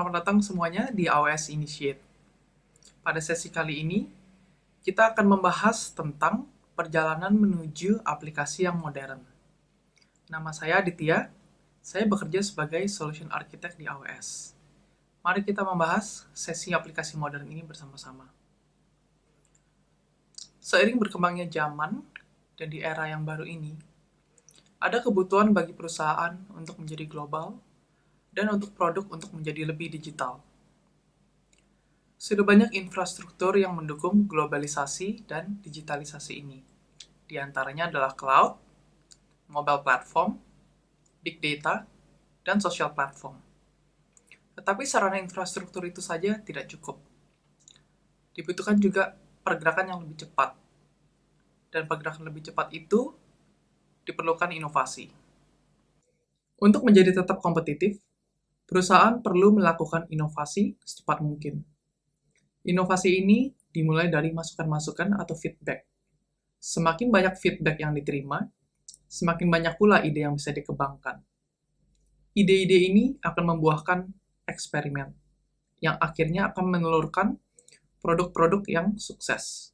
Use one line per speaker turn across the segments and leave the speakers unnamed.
Selamat datang semuanya di AWS Initiate. Pada sesi kali ini, kita akan membahas tentang perjalanan menuju aplikasi yang modern. Nama saya Aditya, saya bekerja sebagai Solution Architect di AWS. Mari kita membahas sesi aplikasi modern ini bersama-sama. Seiring berkembangnya zaman dan di era yang baru ini, ada kebutuhan bagi perusahaan untuk menjadi global dan untuk produk untuk menjadi lebih digital. Sudah banyak infrastruktur yang mendukung globalisasi dan digitalisasi ini. Di antaranya adalah cloud, mobile platform, big data, dan social platform. Tetapi sarana infrastruktur itu saja tidak cukup. Dibutuhkan juga pergerakan yang lebih cepat. Dan pergerakan lebih cepat itu diperlukan inovasi. Untuk menjadi tetap kompetitif, perusahaan perlu melakukan inovasi secepat mungkin. Inovasi ini dimulai dari masukan-masukan atau feedback. Semakin banyak feedback yang diterima, semakin banyak pula ide yang bisa dikembangkan. Ide-ide ini akan membuahkan eksperimen, yang akhirnya akan menelurkan produk-produk yang sukses.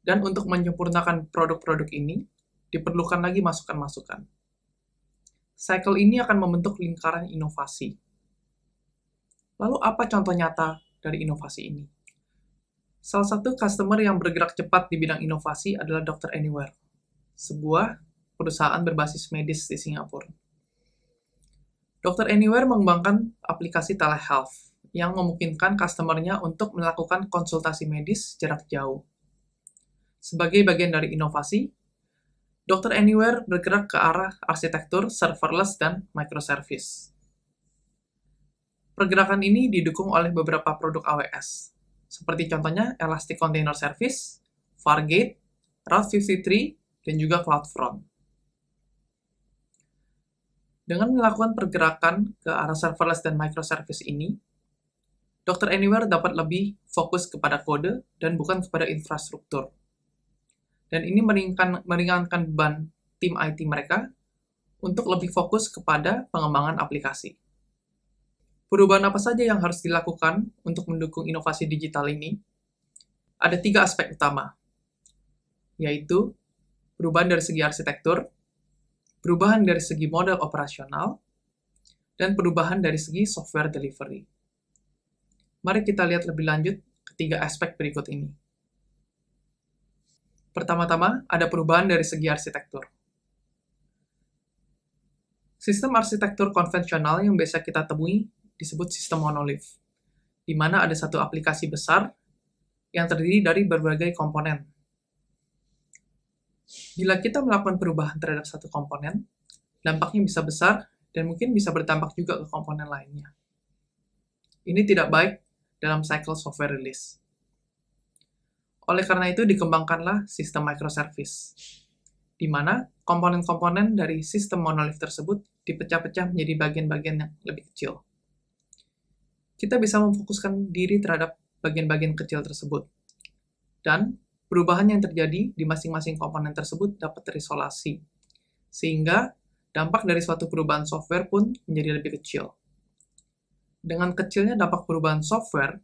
Dan untuk menyempurnakan produk-produk ini, diperlukan lagi masukan-masukan. Cycle ini akan membentuk lingkaran inovasi. Lalu apa contoh nyata dari inovasi ini? Salah satu customer yang bergerak cepat di bidang inovasi adalah Dr. Anywhere, sebuah perusahaan berbasis medis di Singapura. Dr. Anywhere mengembangkan aplikasi telehealth yang memungkinkan customer-nya untuk melakukan konsultasi medis jarak jauh. Sebagai bagian dari inovasi, Dr. Anywhere bergerak ke arah arsitektur serverless dan microservice. Pergerakan ini didukung oleh beberapa produk AWS, seperti contohnya Elastic Container Service, Fargate, Route 53, dan juga CloudFront. Dengan melakukan pergerakan ke arah serverless dan microservice ini, Dr. Anywhere dapat lebih fokus kepada kode dan bukan kepada infrastruktur. Dan ini meringankan beban tim IT mereka untuk lebih fokus kepada pengembangan aplikasi. Perubahan apa saja yang harus dilakukan untuk mendukung inovasi digital ini? Ada 3 aspek utama, yaitu perubahan dari segi arsitektur, perubahan dari segi model operasional, dan perubahan dari segi software delivery. Mari kita lihat lebih lanjut ketiga aspek berikut ini. Pertama-tama, ada perubahan dari segi arsitektur. Sistem arsitektur konvensional yang biasa kita temui disebut sistem monolith, di mana ada satu aplikasi besar yang terdiri dari berbagai komponen. Bila kita melakukan perubahan terhadap satu komponen, dampaknya bisa besar dan mungkin bisa berdampak juga ke komponen lainnya. Ini tidak baik dalam cycle software release. Oleh karena itu, dikembangkanlah sistem microservice, di mana komponen-komponen dari sistem monolith tersebut dipecah-pecah menjadi bagian-bagian yang lebih kecil. Kita bisa memfokuskan diri terhadap bagian-bagian kecil tersebut. Dan perubahan yang terjadi di masing-masing komponen tersebut dapat terisolasi, sehingga dampak dari suatu perubahan software pun menjadi lebih kecil. Dengan kecilnya dampak perubahan software,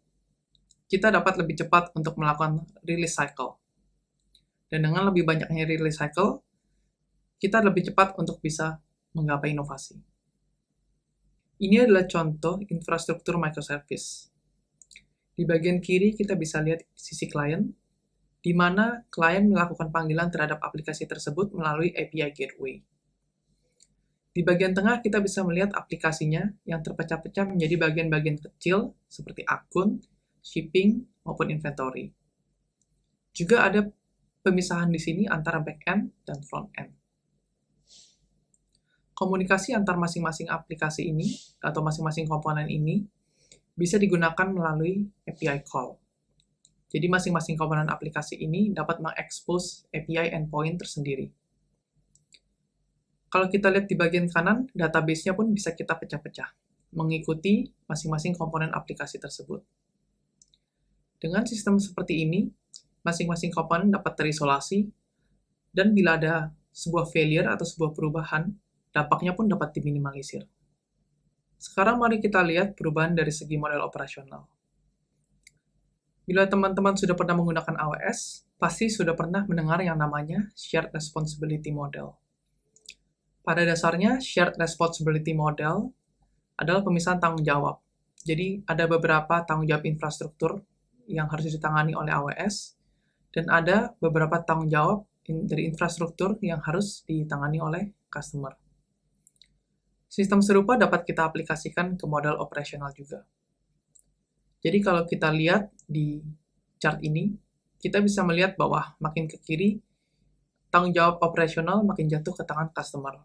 kita dapat lebih cepat untuk melakukan release cycle. Dan dengan lebih banyaknya release cycle, kita lebih cepat untuk bisa menggapai inovasi. Ini adalah contoh infrastruktur microservice. Di bagian kiri kita bisa lihat sisi klien, di mana klien melakukan panggilan terhadap aplikasi tersebut melalui API Gateway. Di bagian tengah kita bisa melihat aplikasinya yang terpecah-pecah menjadi bagian-bagian kecil seperti akun, shipping, maupun inventory. Juga ada pemisahan di sini antara back-end dan front-end. Komunikasi antar masing-masing aplikasi ini, atau masing-masing komponen ini, bisa digunakan melalui API call. Jadi masing-masing komponen aplikasi ini dapat mengekspos API endpoint tersendiri. Kalau kita lihat di bagian kanan, database-nya pun bisa kita pecah-pecah, mengikuti masing-masing komponen aplikasi tersebut. Dengan sistem seperti ini, masing-masing komponen dapat terisolasi, dan bila ada sebuah failure atau sebuah perubahan, dampaknya pun dapat diminimalisir. Sekarang mari kita lihat perubahan dari segi model operasional. Bila teman-teman sudah pernah menggunakan AWS, pasti sudah pernah mendengar yang namanya Shared Responsibility Model. Pada dasarnya, Shared Responsibility Model adalah pemisahan tanggung jawab. Jadi, ada beberapa tanggung jawab infrastruktur yang harus ditangani oleh AWS, dan ada beberapa tanggung jawab dari infrastruktur yang harus ditangani oleh customer. Sistem serupa dapat kita aplikasikan ke model operasional juga. Jadi kalau kita lihat di chart ini, kita bisa melihat bahwa makin ke kiri, tanggung jawab operasional makin jatuh ke tangan customer.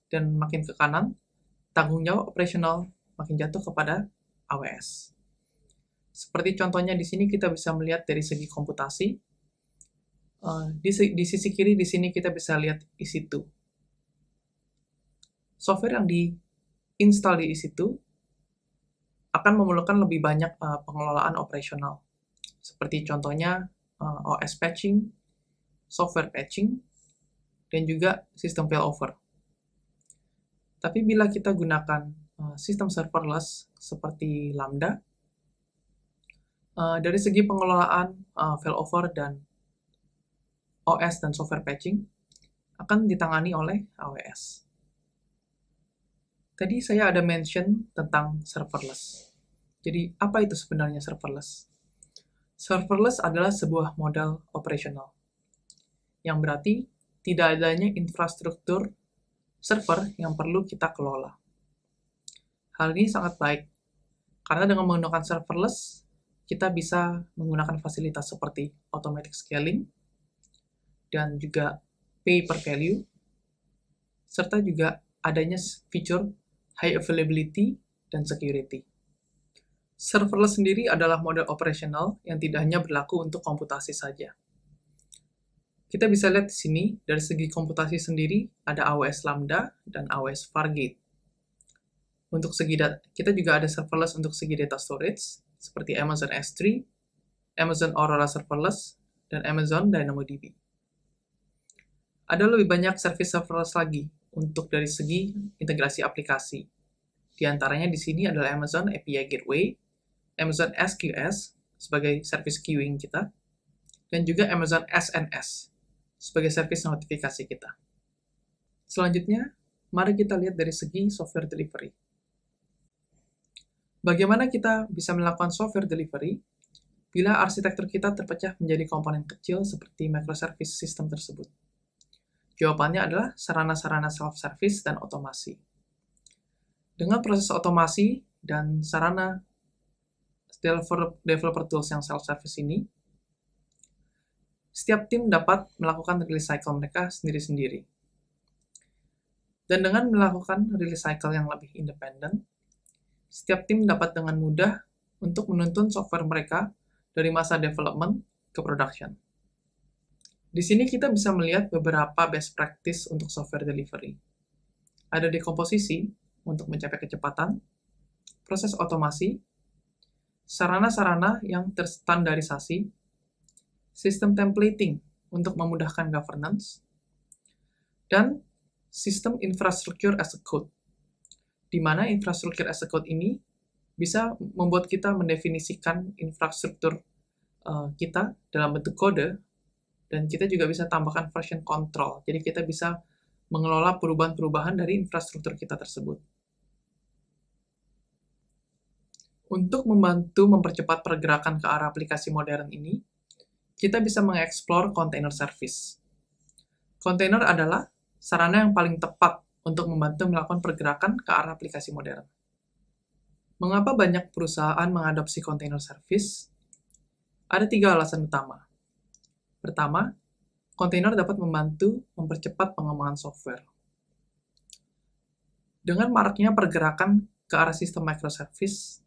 Dan makin ke kanan, tanggung jawab operasional makin jatuh kepada AWS. Seperti contohnya di sini kita bisa melihat dari segi komputasi. Di sisi kiri di sini kita bisa lihat EC2. Software yang diinstal di EC2 akan memerlukan lebih banyak pengelolaan operasional. Seperti contohnya OS patching, software patching, dan juga sistem failover. Tapi bila kita gunakan sistem serverless seperti Lambda, dari segi pengelolaan failover dan OS dan software patching akan ditangani oleh AWS. Tadi saya ada mention tentang serverless. Jadi, apa itu sebenarnya serverless? Serverless adalah sebuah model operasional, yang berarti tidak adanya infrastruktur server yang perlu kita kelola. Hal ini sangat baik, karena dengan menggunakan serverless, kita bisa menggunakan fasilitas seperti automatic scaling, dan juga pay per value, serta juga adanya fitur high availability dan security. Serverless sendiri adalah model operasional yang tidak hanya berlaku untuk komputasi saja. Kita bisa lihat di sini, dari segi komputasi sendiri, ada AWS Lambda dan AWS Fargate. Untuk segi kita juga ada serverless untuk segi data storage, seperti Amazon S3, Amazon Aurora Serverless, dan Amazon DynamoDB. Ada lebih banyak service serverless lagi untuk dari segi integrasi aplikasi. Di antaranya di sini adalah Amazon API Gateway, Amazon SQS sebagai service queuing kita, dan juga Amazon SNS sebagai service notifikasi kita. Selanjutnya, mari kita lihat dari segi software delivery. Bagaimana kita bisa melakukan software delivery bila arsitektur kita terpecah menjadi komponen kecil seperti microservice system tersebut? Jawabannya adalah sarana-sarana self-service dan otomasi. Dengan proses otomasi dan sarana developer tools yang self-service ini, setiap tim dapat melakukan release cycle mereka sendiri-sendiri. Dan dengan melakukan release cycle yang lebih independen, setiap tim dapat dengan mudah untuk menuntun software mereka dari masa development ke production. Di sini kita bisa melihat beberapa best practice untuk software delivery. Ada dekomposisi untuk mencapai kecepatan, proses otomasi, sarana-sarana yang terstandarisasi, sistem templating untuk memudahkan governance, dan sistem infrastructure as a code, di mana infrastructure as a code ini bisa membuat kita mendefinisikan infrastruktur kita dalam bentuk kode, dan kita juga bisa tambahkan version control. Jadi kita bisa mengelola perubahan-perubahan dari infrastruktur kita tersebut. Untuk membantu mempercepat pergerakan ke arah aplikasi modern ini, kita bisa mengeksplor container service. Container adalah sarana yang paling tepat untuk membantu melakukan pergerakan ke arah aplikasi modern. Mengapa banyak perusahaan mengadopsi container service? Ada 3 alasan utama. Pertama, kontainer dapat membantu mempercepat pengembangan software. Dengan maraknya pergerakan ke arah sistem microservice,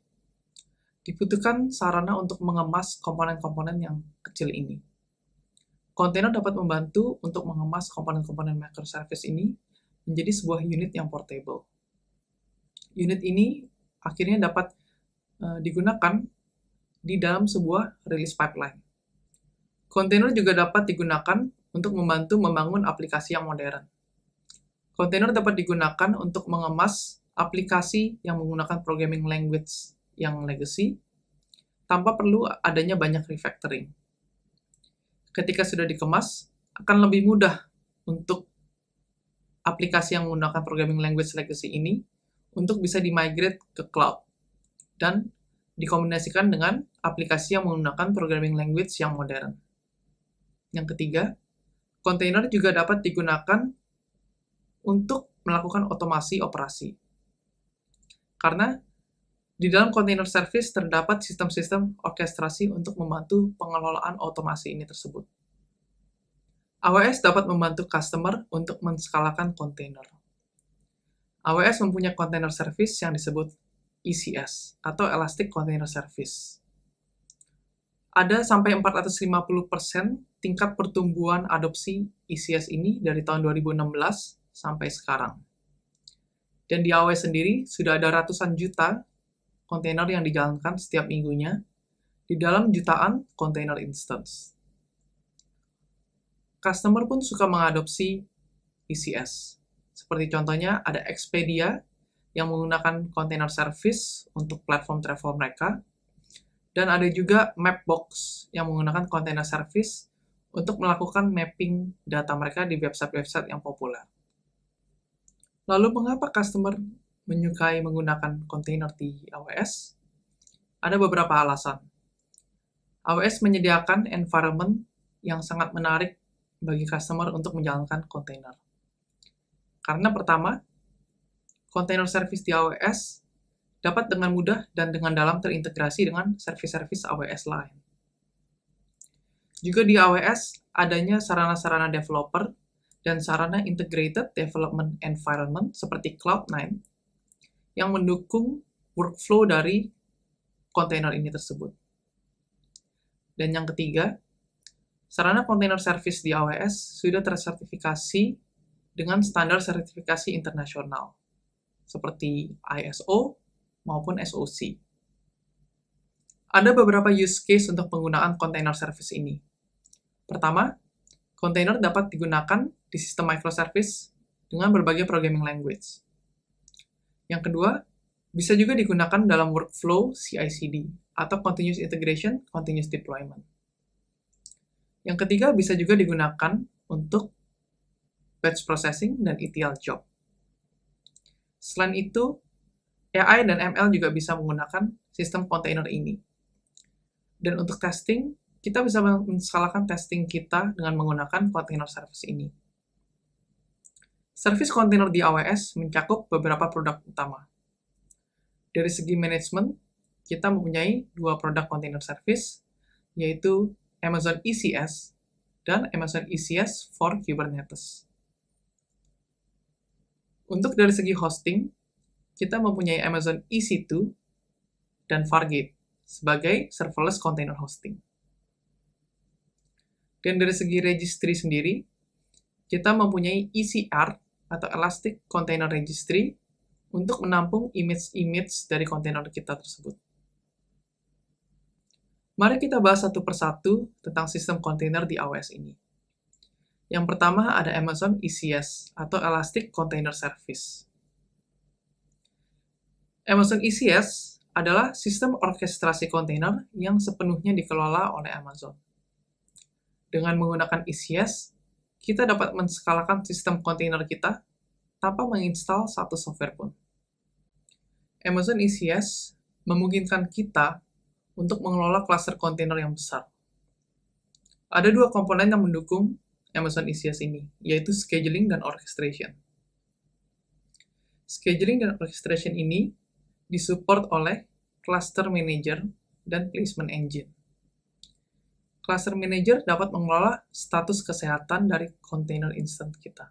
dibutuhkan sarana untuk mengemas komponen-komponen yang kecil ini. Kontainer dapat membantu untuk mengemas komponen-komponen microservice ini menjadi sebuah unit yang portable. Unit ini akhirnya dapat digunakan di dalam sebuah release pipeline. Kontainer juga dapat digunakan untuk membantu membangun aplikasi yang modern. Kontainer dapat digunakan untuk mengemas aplikasi yang menggunakan programming language yang legacy tanpa perlu adanya banyak refactoring. Ketika sudah dikemas, akan lebih mudah untuk aplikasi yang menggunakan programming language legacy ini untuk bisa di-migrate ke cloud dan dikombinasikan dengan aplikasi yang menggunakan programming language yang modern. Yang ketiga, kontainer juga dapat digunakan untuk melakukan otomasi operasi. Karena di dalam container service terdapat sistem-sistem orkestrasi untuk membantu pengelolaan otomasi ini tersebut. AWS dapat membantu customer untuk menskalakan kontainer. AWS mempunyai container service yang disebut ECS, atau Elastic Container Service. Ada sampai 450% tingkat pertumbuhan adopsi ECS ini dari tahun 2016 sampai sekarang. Dan di AWS sendiri sudah ada ratusan juta kontainer yang dijalankan setiap minggunya di dalam jutaan container instance. Customer pun suka mengadopsi ECS. Seperti contohnya ada Expedia yang menggunakan container service untuk platform travel mereka, dan ada juga Mapbox yang menggunakan container service untuk melakukan mapping data mereka di website-website yang populer. Lalu mengapa customer menyukai menggunakan kontainer di AWS? Ada beberapa alasan. AWS menyediakan environment yang sangat menarik bagi customer untuk menjalankan kontainer. Karena pertama, container service di AWS dapat dengan mudah dan dengan dalam terintegrasi dengan service-service AWS lain. Juga di AWS adanya sarana-sarana developer dan sarana integrated development environment seperti Cloud9 yang mendukung workflow dari kontainer ini tersebut. Dan yang ketiga, sarana container service di AWS sudah tersertifikasi dengan standar sertifikasi internasional, seperti ISO maupun SOC. Ada beberapa use case untuk penggunaan container service ini. Pertama, kontainer dapat digunakan di sistem microservice dengan berbagai programming language. Yang kedua, bisa juga digunakan dalam workflow CI/CD atau Continuous Integration, Continuous Deployment. Yang ketiga, bisa juga digunakan untuk batch processing dan ETL job. Selain itu, AI dan ML juga bisa menggunakan sistem kontainer ini. Dan untuk testing, kita bisa menskalakan testing kita dengan menggunakan container service ini. Service kontainer di AWS mencakup beberapa produk utama. Dari segi manajemen, kita mempunyai dua produk container service, yaitu Amazon ECS dan Amazon ECS for Kubernetes. Untuk dari segi hosting, kita mempunyai Amazon EC2 dan Fargate sebagai serverless container hosting. Dan dari segi registry sendiri, kita mempunyai ECR atau Elastic Container Registry untuk menampung image-image dari kontainer kita tersebut. Mari kita bahas satu persatu tentang sistem kontainer di AWS ini. Yang pertama ada Amazon ECS atau Elastic Container Service. Amazon ECS adalah sistem orkestrasi kontainer yang sepenuhnya dikelola oleh Amazon. Dengan menggunakan ECS, kita dapat menskalakan sistem kontainer kita tanpa menginstal satu software pun. Amazon ECS memungkinkan kita untuk mengelola klaster kontainer yang besar. Ada dua komponen yang mendukung Amazon ECS ini, yaitu scheduling dan orchestration. Scheduling dan orchestration ini disupport oleh Cluster Manager dan Placement Engine. Cluster Manager dapat mengelola status kesehatan dari container instance kita.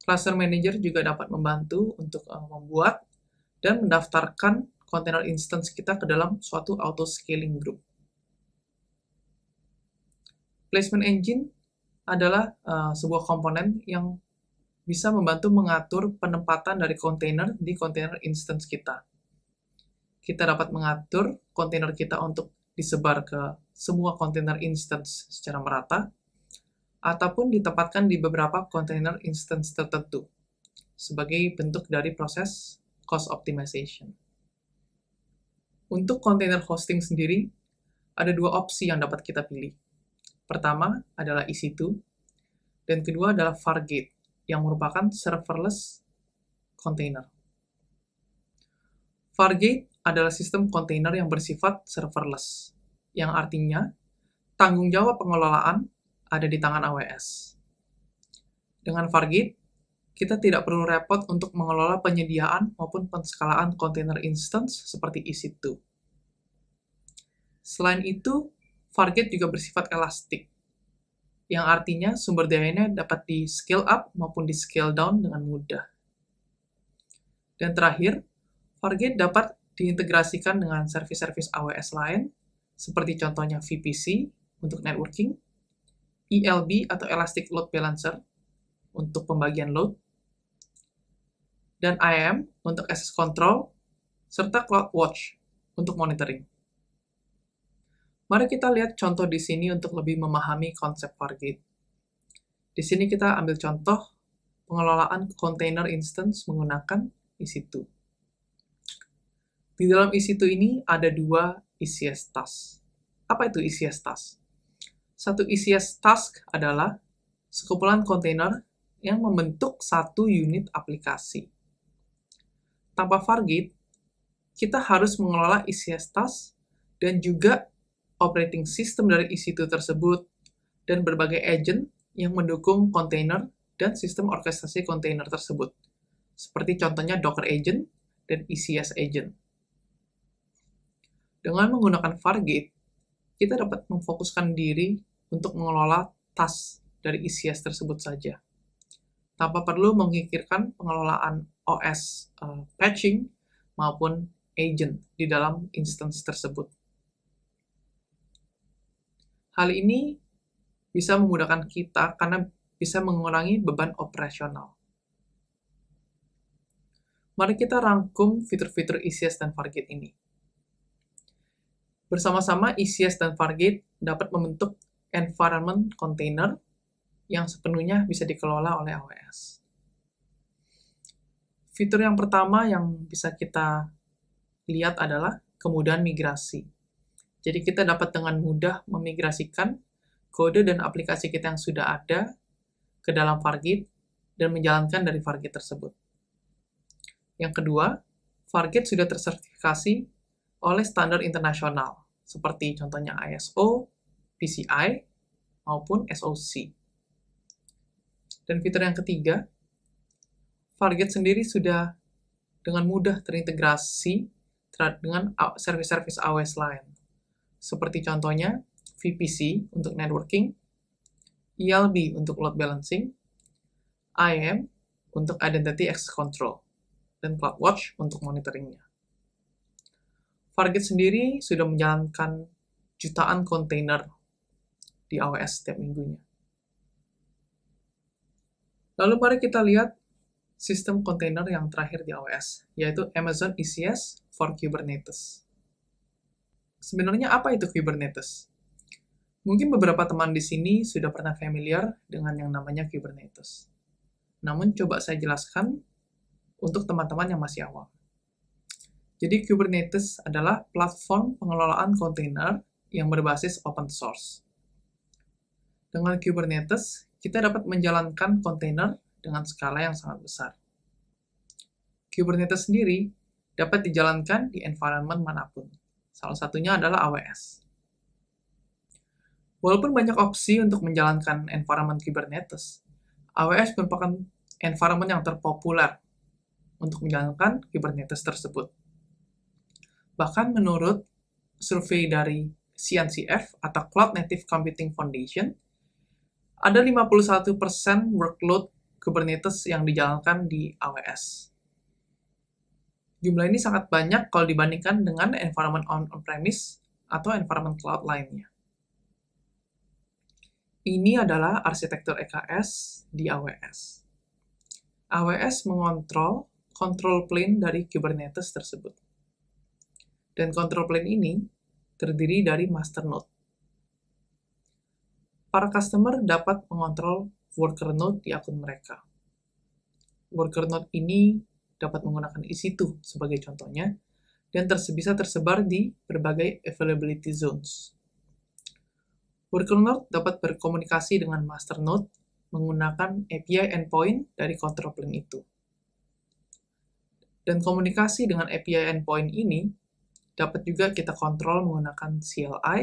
Cluster Manager juga dapat membantu untuk membuat dan mendaftarkan container instance kita ke dalam suatu auto-scaling group. Placement Engine adalah sebuah komponen yang bisa membantu mengatur penempatan dari kontainer di container instance kita. Kita dapat mengatur kontainer kita untuk disebar ke semua kontainer instance secara merata, ataupun ditempatkan di beberapa kontainer instance tertentu, sebagai bentuk dari proses cost optimization. Untuk container hosting sendiri, ada dua opsi yang dapat kita pilih. Pertama adalah EC2, dan kedua adalah Fargate, yang merupakan serverless container. Fargate adalah sistem kontainer yang bersifat serverless, yang artinya tanggung jawab pengelolaan ada di tangan AWS. Dengan Fargate, kita tidak perlu repot untuk mengelola penyediaan maupun penskalaan container instance seperti EC2. Selain itu, Fargate juga bersifat elastik, yang artinya sumber dayanya dapat di scale up maupun di scale down dengan mudah. Dan terakhir, Fargate dapat diintegrasikan dengan service-service AWS lain, seperti contohnya VPC untuk networking, ELB atau Elastic Load Balancer untuk pembagian load, dan IAM untuk access control, serta CloudWatch untuk monitoring. Mari kita lihat contoh di sini untuk lebih memahami konsep Fargate. Di sini kita ambil contoh pengelolaan container instance menggunakan EC2. Di dalam EC2 ini ada dua ECS task. Apa itu ECS task? Satu ECS task adalah sekumpulan kontainer yang membentuk satu unit aplikasi. Tanpa Fargate, kita harus mengelola ECS task dan juga operating system dari EC2 tersebut dan berbagai agent yang mendukung kontainer dan sistem orkestrasi kontainer tersebut, seperti contohnya Docker Agent dan ECS Agent. Dengan menggunakan Fargate, kita dapat memfokuskan diri untuk mengelola task dari ECS tersebut saja, tanpa perlu memikirkan pengelolaan OS patching maupun agent di dalam instance tersebut. Hal ini bisa memudahkan kita karena bisa mengurangi beban operasional. Mari kita rangkum fitur-fitur ECS dan Fargate ini. Bersama-sama, ECS dan Fargate dapat membentuk environment container yang sepenuhnya bisa dikelola oleh AWS. Fitur yang pertama yang bisa kita lihat adalah kemudahan migrasi. Jadi kita dapat dengan mudah memigrasikan kode dan aplikasi kita yang sudah ada ke dalam Fargate dan menjalankan dari Fargate tersebut. Yang kedua, Fargate sudah tersertifikasi oleh standar internasional, seperti contohnya ISO, PCI, maupun SOC. Dan fitur yang ketiga, Fargate sendiri sudah dengan mudah terintegrasi dengan service-service AWS lain, seperti contohnya VPC untuk networking, ELB untuk load balancing, IAM untuk identity access control, dan CloudWatch untuk monitoringnya. Fargate sendiri sudah menjalankan jutaan kontainer di AWS setiap minggunya. Lalu mari kita lihat sistem kontainer yang terakhir di AWS, yaitu Amazon ECS for Kubernetes. Sebenarnya apa itu Kubernetes? Mungkin beberapa teman di sini sudah pernah familiar dengan yang namanya Kubernetes. Namun coba saya jelaskan untuk teman-teman yang masih awam. Jadi Kubernetes adalah platform pengelolaan kontainer yang berbasis open source. Dengan Kubernetes, kita dapat menjalankan kontainer dengan skala yang sangat besar. Kubernetes sendiri dapat dijalankan di environment manapun. Salah satunya adalah AWS. Walaupun banyak opsi untuk menjalankan environment Kubernetes, AWS merupakan environment yang terpopuler untuk menjalankan Kubernetes tersebut. Bahkan menurut survei dari CNCF atau Cloud Native Computing Foundation, ada 51% workload Kubernetes yang dijalankan di AWS. Jumlah ini sangat banyak kalau dibandingkan dengan environment on-premise atau environment cloud lainnya. Ini adalah arsitektur EKS di AWS. AWS mengontrol control plane dari Kubernetes tersebut. Dan control plane ini terdiri dari master node. Para customer dapat mengontrol worker node di akun mereka. worker node ini dapat menggunakan EC2 sebagai contohnya, dan bisa tersebar di berbagai availability zones. Worker node dapat berkomunikasi dengan master node menggunakan API endpoint dari control plane itu. Dan komunikasi dengan API endpoint ini dapat juga kita kontrol menggunakan CLI,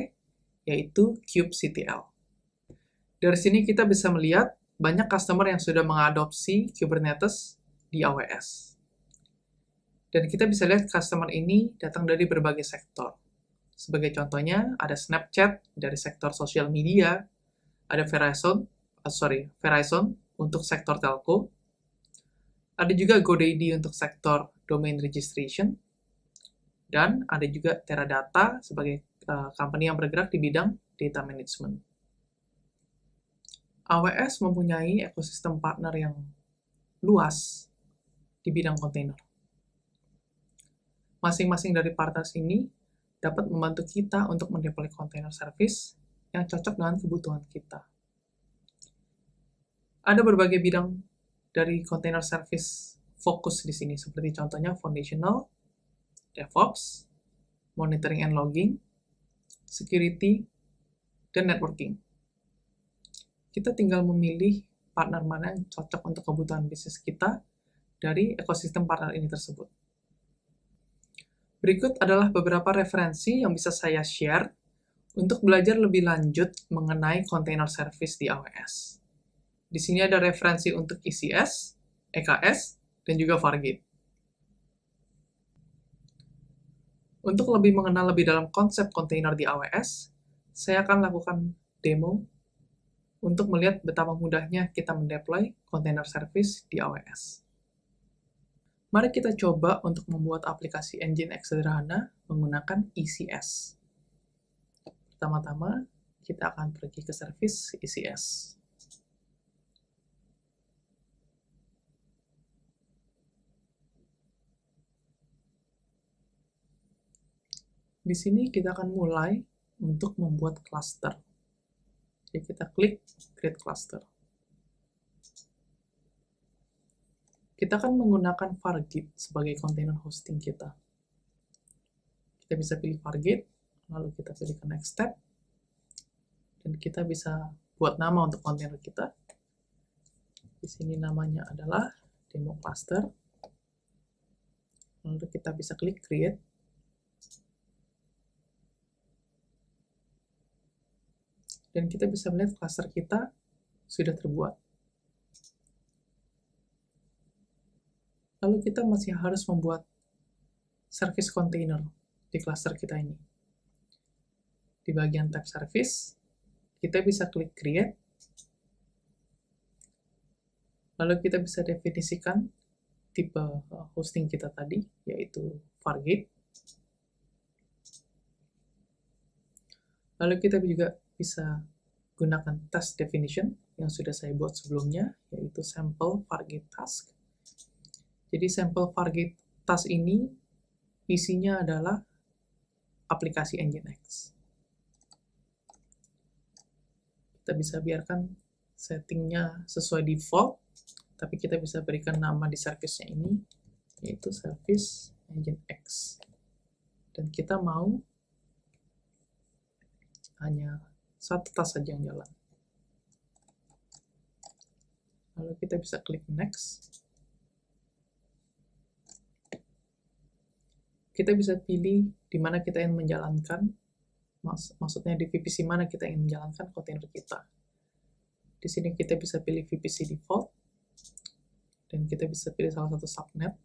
yaitu kubectl. Dari sini kita bisa melihat banyak customer yang sudah mengadopsi Kubernetes di AWS. Dan kita bisa lihat customer ini datang dari berbagai sektor. Sebagai contohnya, ada Snapchat dari sektor sosial media, ada Verizon untuk sektor telco, ada juga GoDaddy untuk sektor domain registration, dan ada juga Teradata sebagai company yang bergerak di bidang data management. AWS mempunyai ekosistem partner yang luas di bidang kontainer. Masing-masing dari partners ini dapat membantu kita untuk mendeploy container service yang cocok dengan kebutuhan kita. Ada berbagai bidang dari container service fokus di sini, seperti contohnya foundational, DevOps, monitoring and logging, security, dan networking. Kita tinggal memilih partner mana yang cocok untuk kebutuhan bisnis kita dari ekosistem partner ini tersebut. Berikut adalah beberapa referensi yang bisa saya share untuk belajar lebih lanjut mengenai container service di AWS. Di sini ada referensi untuk ECS, EKS, dan juga Fargate. Untuk lebih mengenal lebih dalam konsep container di AWS, saya akan lakukan demo untuk melihat betapa mudahnya kita mendeploy container service di AWS. Mari kita coba untuk membuat aplikasi Nginx sederhana menggunakan ECS. Pertama-tama, kita akan pergi ke service ECS. Di sini kita akan mulai untuk membuat cluster. Jadi kita klik Create Cluster. Kita akan menggunakan Fargate sebagai container hosting kita. Kita bisa pilih Fargate, lalu kita pilih ke Next Step, dan kita bisa buat nama untuk container kita. Di sini namanya adalah Demo Cluster. Lalu kita bisa klik Create. Dan kita bisa melihat cluster kita sudah terbuat. Lalu kita masih harus membuat service container di cluster kita ini. Di bagian tab service, kita bisa klik create. Lalu kita bisa definisikan tipe hosting kita tadi, yaitu Fargate. Lalu kita juga bisa gunakan task definition yang sudah saya buat sebelumnya, yaitu sample Fargate task. Jadi sample Fargate task ini isinya adalah aplikasi Nginx. Kita bisa biarkan settingnya sesuai default, tapi kita bisa berikan nama di service-nya ini, yaitu service Nginx. Dan kita mau hanya satu task saja yang jalan. Lalu kita bisa klik next. Kita bisa pilih di mana kita ingin menjalankan, maksudnya di VPC mana kita ingin menjalankan container kita. Di sini kita bisa pilih VPC default, dan kita bisa pilih salah satu subnet.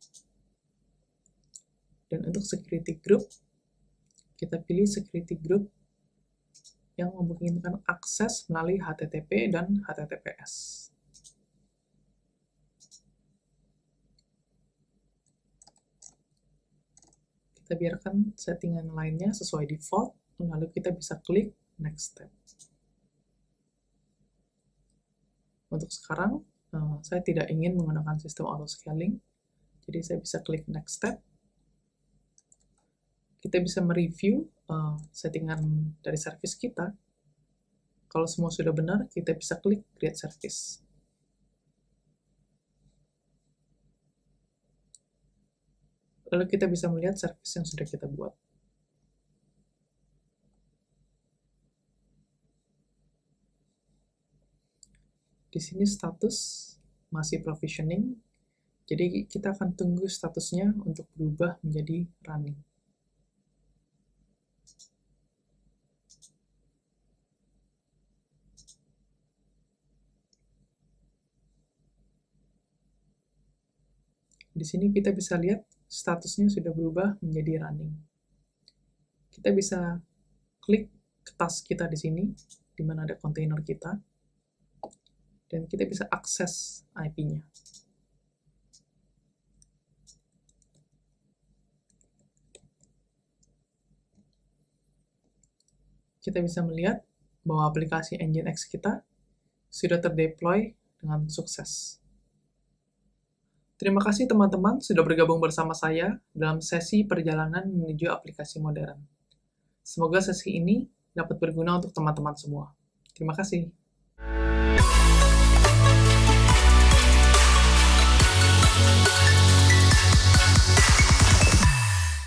Dan untuk security group, kita pilih security group yang memungkinkan akses melalui HTTP dan HTTPS. Kita biarkan settingan lainnya sesuai default, lalu kita bisa klik next step. Untuk sekarang, saya tidak ingin menggunakan sistem auto scaling, jadi saya bisa klik next step. Kita bisa mereview settingan dari service kita. Kalau semua sudah benar, kita bisa klik create service. Lalu kita bisa melihat service yang sudah kita buat. Di sini status masih provisioning, jadi kita akan tunggu statusnya untuk berubah menjadi running. Di sini kita bisa lihat statusnya sudah berubah menjadi running. Kita bisa klik ke task kita di sini, di mana ada kontainer kita, dan kita bisa akses IP-nya. Kita bisa melihat bahwa aplikasi Nginx kita sudah terdeploy dengan sukses. Terima kasih teman-teman sudah bergabung bersama saya dalam sesi perjalanan menuju aplikasi modern. Semoga sesi ini dapat berguna untuk teman-teman semua. Terima kasih.